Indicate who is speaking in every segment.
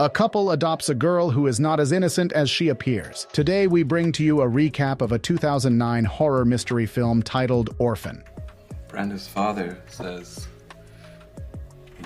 Speaker 1: A couple adopts a girl who is not as innocent as she appears. Today we bring to you a recap of a 2009 horror mystery film titled Orphan.
Speaker 2: Brenda's father says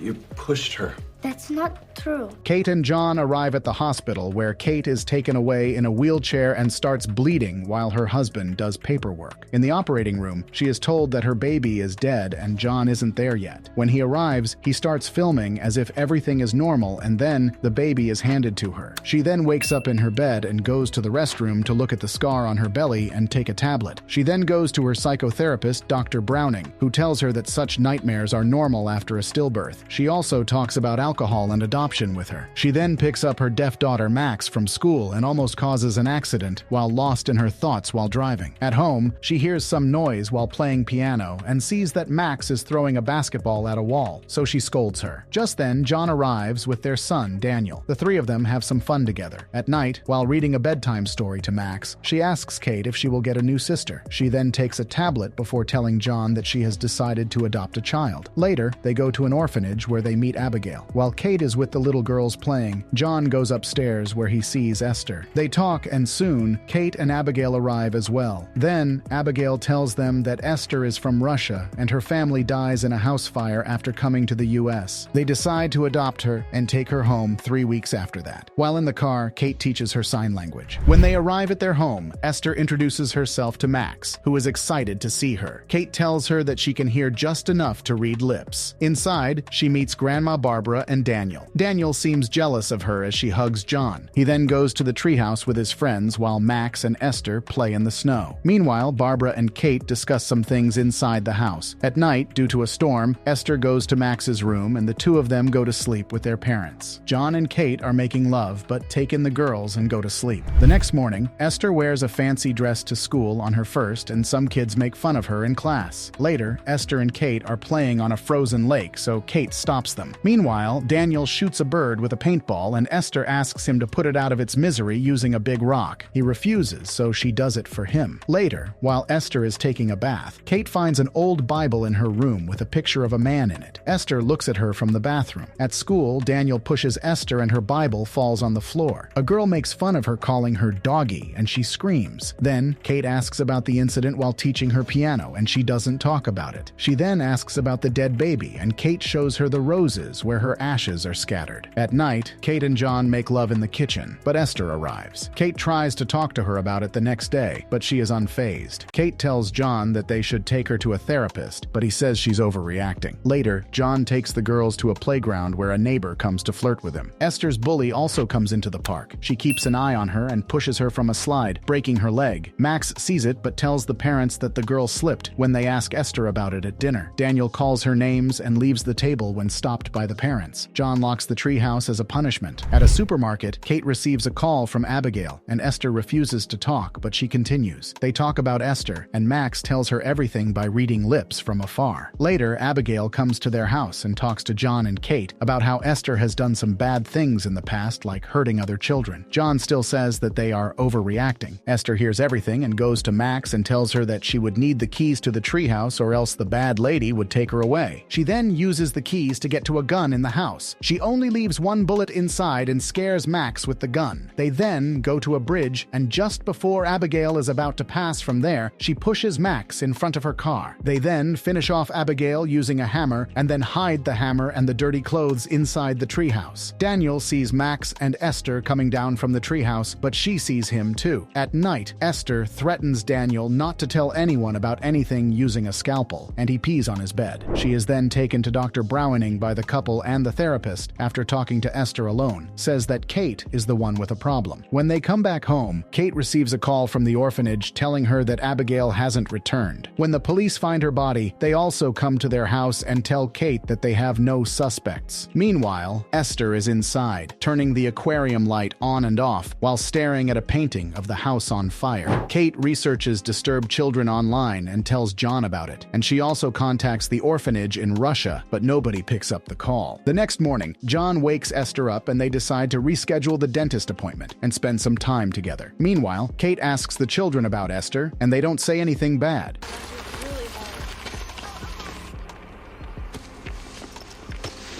Speaker 2: you pushed her.
Speaker 3: That's not true.
Speaker 1: Kate and John arrive at the hospital where Kate is taken away in a wheelchair and starts bleeding while her husband does paperwork. In the operating room, she is told that her baby is dead and John isn't there yet. When he arrives, he starts filming as if everything is normal and then the baby is handed to her. She then wakes up in her bed and goes to the restroom to look at the scar on her belly and take a tablet. She then goes to her psychotherapist, Dr. Browning, who tells her that such nightmares are normal after a stillbirth. She also talks about alcohol and adoption with her. She then picks up her deaf daughter Max from school and almost causes an accident while lost in her thoughts while driving. At home, she hears some noise while playing piano and sees that Max is throwing a basketball at a wall, so she scolds her. Just then, John arrives with their son, Daniel. The three of them have some fun together. At night, while reading a bedtime story to Max, she asks Kate if she will get a new sister. She then takes a tablet before telling John that she has decided to adopt a child. Later, they go to an orphanage where they meet Abigail. While Kate is with the little girls playing, John goes upstairs where he sees Esther. They talk and soon, Kate and Abigail arrive as well. Then, Abigail tells them that Esther is from Russia and her family dies in a house fire after coming to the US. They decide to adopt her and take her home 3 weeks after that. While in the car, Kate teaches her sign language. When they arrive at their home, Esther introduces herself to Max, who is excited to see her. Kate tells her that she can hear just enough to read lips. Inside, she meets Grandma Barbara and Daniel. Daniel seems jealous of her as she hugs John. He then goes to the treehouse with his friends while Max and Esther play in the snow. Meanwhile, Barbara and Kate discuss some things inside the house. At night, due to a storm, Esther goes to Max's room and the two of them go to sleep with their parents. John and Kate are making love but take in the girls and go to sleep. The next morning, Esther wears a fancy dress to school on her first and some kids make fun of her in class. Later, Esther and Kate are playing on a frozen lake, so Kate stops them. Meanwhile, Daniel shoots a bird with a paintball and Esther asks him to put it out of its misery using a big rock. He refuses, so she does it for him. Later, while Esther is taking a bath, Kate finds an old Bible in her room with a picture of a man in it. Esther looks at her from the bathroom. At school, Daniel pushes Esther and her Bible falls on the floor. A girl makes fun of her calling her doggy and she screams. Then, Kate asks about the incident while teaching her piano and she doesn't talk about it. She then asks about the dead baby and Kate shows her the roses where her ashes are scattered. At night, Kate and John make love in the kitchen, but Esther arrives. Kate tries to talk to her about it the next day, but she is unfazed. Kate tells John that they should take her to a therapist, but he says she's overreacting. Later, John takes the girls to a playground where a neighbor comes to flirt with him. Esther's bully also comes into the park. She keeps an eye on her and pushes her from a slide, breaking her leg. Max sees it but tells the parents that the girl slipped when they ask Esther about it at dinner. Daniel calls her names and leaves the table when stopped by the parents. John locks the treehouse as a punishment. At a supermarket, Kate receives a call from Abigail, and Esther refuses to talk, but she continues. They talk about Esther, and Max tells her everything by reading lips from afar. Later, Abigail comes to their house and talks to John and Kate about how Esther has done some bad things in the past, like hurting other children. John still says that they are overreacting. Esther hears everything and goes to Max and tells her that she would need the keys to the treehouse or else the bad lady would take her away. She then uses the keys to get to a gun in the house. She only leaves one bullet inside and scares Max with the gun. They then go to a bridge, and just before Abigail is about to pass from there, she pushes Max in front of her car. They then finish off Abigail using a hammer and then hide the hammer and the dirty clothes inside the treehouse. Daniel sees Max and Esther coming down from the treehouse, but she sees him too. At night, Esther threatens Daniel not to tell anyone about anything using a scalpel, and he pees on his bed. She is then taken to Dr. Browning by the couple and the therapist after talking to Esther alone, says that Kate is the one with a problem. When they come back home, Kate receives a call from the orphanage telling her that Abigail hasn't returned. When the police find her body, they also come to their house and tell Kate that they have no suspects. Meanwhile, Esther is inside, turning the aquarium light on and off while staring at a painting of the house on fire. Kate researches disturbed children online and tells John about it, and she also contacts the orphanage in Russia, but nobody picks up the call. The next morning, John wakes Esther up and they decide to reschedule the dentist appointment and spend some time together. Meanwhile, Kate asks the children about Esther, and they don't say anything bad.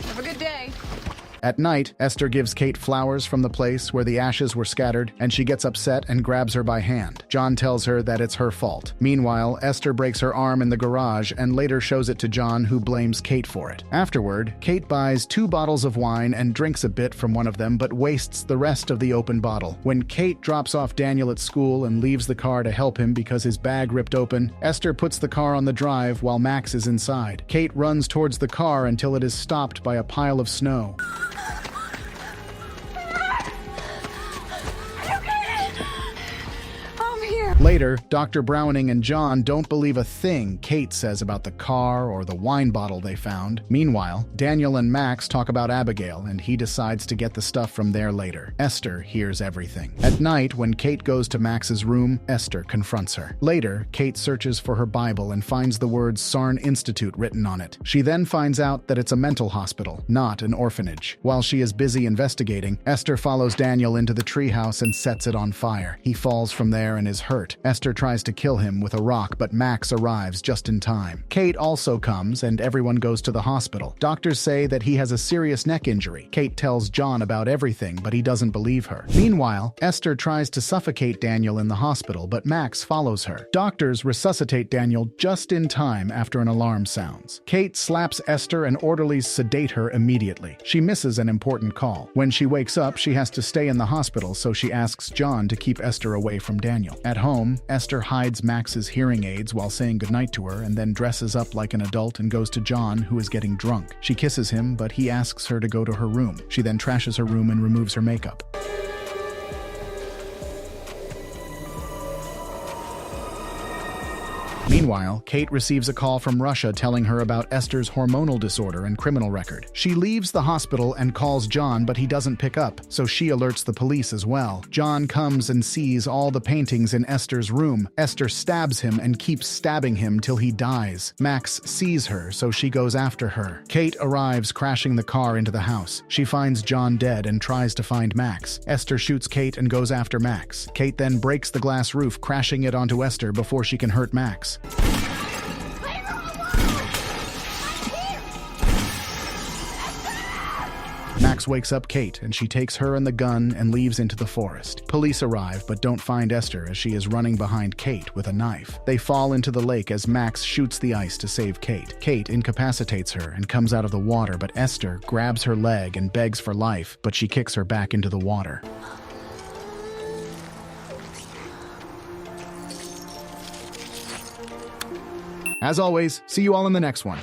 Speaker 4: Have a good day.
Speaker 1: At night, Esther gives Kate flowers from the place where the ashes were scattered, and she gets upset and grabs her by hand. John tells her that it's her fault. Meanwhile, Esther breaks her arm in the garage and later shows it to John, who blames Kate for it. Afterward, Kate buys 2 bottles of wine and drinks a bit from one of them but wastes the rest of the open bottle. When Kate drops off Daniel at school and leaves the car to help him because his bag ripped open, Esther puts the car on the drive while Max is inside. Kate runs towards the car until it is stopped by a pile of snow. Later, Dr. Browning and John don't believe a thing Kate says about the car or the wine bottle they found. Meanwhile, Daniel and Max talk about Abigail, and he decides to get the stuff from there later. Esther hears everything. At night, when Kate goes to Max's room, Esther confronts her. Later, Kate searches for her Bible and finds the words Sarn Institute written on it. She then finds out that it's a mental hospital, not an orphanage. While she is busy investigating, Esther follows Daniel into the treehouse and sets it on fire. He falls from there and is hurt. Esther tries to kill him with a rock, but Max arrives just in time. Kate also comes, and everyone goes to the hospital. Doctors say that he has a serious neck injury. Kate tells John about everything, but he doesn't believe her. Meanwhile, Esther tries to suffocate Daniel in the hospital, but Max follows her. Doctors resuscitate Daniel just in time after an alarm sounds. Kate slaps Esther and orderlies sedate her immediately. She misses an important call. When she wakes up, she has to stay in the hospital, so she asks John to keep Esther away from Daniel. At home, Esther hides Max's hearing aids while saying goodnight to her and then dresses up like an adult and goes to John, who is getting drunk. She kisses him, but he asks her to go to her room. She then trashes her room and removes her makeup. Meanwhile, Kate receives a call from Russia telling her about Esther's hormonal disorder and criminal record. She leaves the hospital and calls John, but he doesn't pick up, so she alerts the police as well. John comes and sees all the paintings in Esther's room. Esther stabs him and keeps stabbing him till he dies. Max sees her, so she goes after her. Kate arrives, crashing the car into the house. She finds John dead and tries to find Max. Esther shoots Kate and goes after Max. Kate then breaks the glass roof, crashing it onto Esther before she can hurt Max. Max wakes up Kate, and she takes her and the gun and leaves into the forest. Police arrive, but don't find Esther as she is running behind Kate with a knife. They fall into the lake as Max shoots the ice to save Kate. Kate incapacitates her and comes out of the water, but Esther grabs her leg and begs for life, but she kicks her back into the water. As always, see you all in the next one.